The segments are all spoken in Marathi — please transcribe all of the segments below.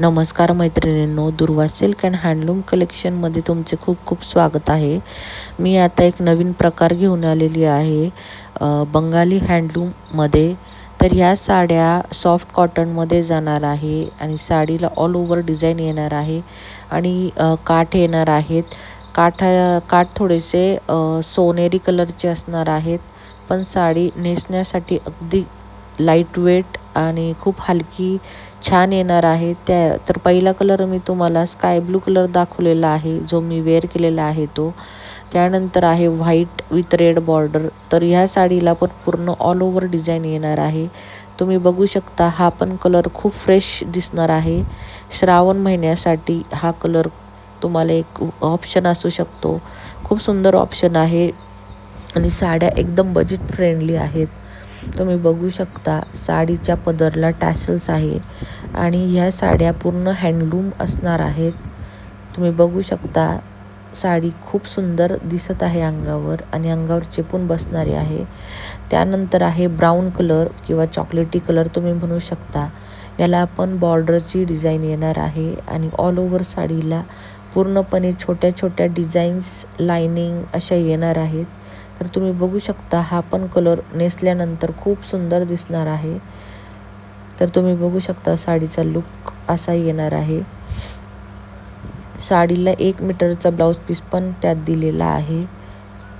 नमस्कार मैत्रिणींनो, दुर्वा सिल्क अँड हँडलूम कलेक्शनमध्ये तुमचे खूप खूप स्वागत आहे. मी आता एक नवीन प्रकार घेऊन आलेली आहे बंगाली हँडलूममध्ये. तर ह्या साड्या सॉफ्ट कॉटनमध्ये जाणार आहे आणि साडीला ऑल ओव्हर डिझाईन येणार आहे आणि काठ येणार आहेत. काठ थोडेसे सोनेरी कलरचे असणार आहेत, पण साडी नेसण्यासाठी अगदी लाईट वेट आणि खूप हलकी छान येणार आहे. तर पहिला कलर मी तुम्हाला स्काय ब्लू कलर दाखवलेला आहे, जो मी वेअर केलेला आहे तो. त्यानंतर आहे व्हाईट विथ रेड बॉर्डर. तर ह्या साडीला पण पूर्ण ऑल ओव्हर डिझाईन येणार आहे. तुम्ही बघू शकता, हा पण कलर खूप फ्रेश दिसणार आहे. श्रावण महिन्यासाठी हा कलर तुम्हाला एक ऑप्शन असू शकतो. खूप सुंदर ऑप्शन आहे आणि साड्या एकदम बजेट फ्रेंडली आहेत. तुम्ही बघू शकता, साडीच्या पदरला टॅसल्स आहे आणि ह्या साड्या पूर्ण हँडलूम असणार आहेत. तुम्ही बघू शकता, साडी खूप सुंदर दिसत आहे अंगावर आणि अंगावर चेपून बसणारी आहे. त्यानंतर आहे ब्राऊन कलर किंवा चॉकलेटी कलर तुम्ही म्हणू शकता. याला आपण बॉर्डरची डिझाईन येणार आहे आणि ऑल ओव्हर साडीला पूर्णपणे छोट्या छोट्या डिझाईन्स लाईनिंग अशा येणार आहेत. तर तुम्ही बघू शकता, हा पण कलर नेसल्यानंतर खूप सुंदर दिसणार आहे. तर तुम्ही बघू शकता, साडीचा लुक असा येणार आहे. साडीला 1 मीटरचा ब्लाऊज पीस पण त्यात दिलेला आहे.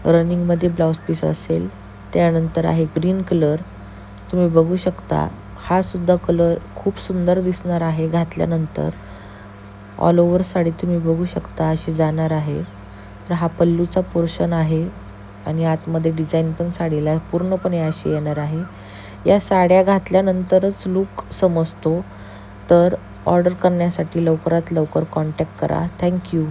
रनिंगमध्ये ब्लाऊज पीस असेल. त्यानंतर आहे ग्रीन कलर. तुम्ही बघू शकता, हा सुद्धा कलर खूप सुंदर दिसणार आहे घातल्यानंतर. ऑल ओव्हर साडी तुम्ही बघू शकता अशी जाणार आहे. तर हा पल्लूचा पोर्शन आहे आणि आतमध्ये डिझाईन पण साडीला पूर्णपणे अशी येणार आहे. या साड्या घातल्यानंतरच लूक समजतो. तर ऑर्डर करण्यासाठी लवकरात लवकर कॉन्टॅक्ट करा. थँक्यू.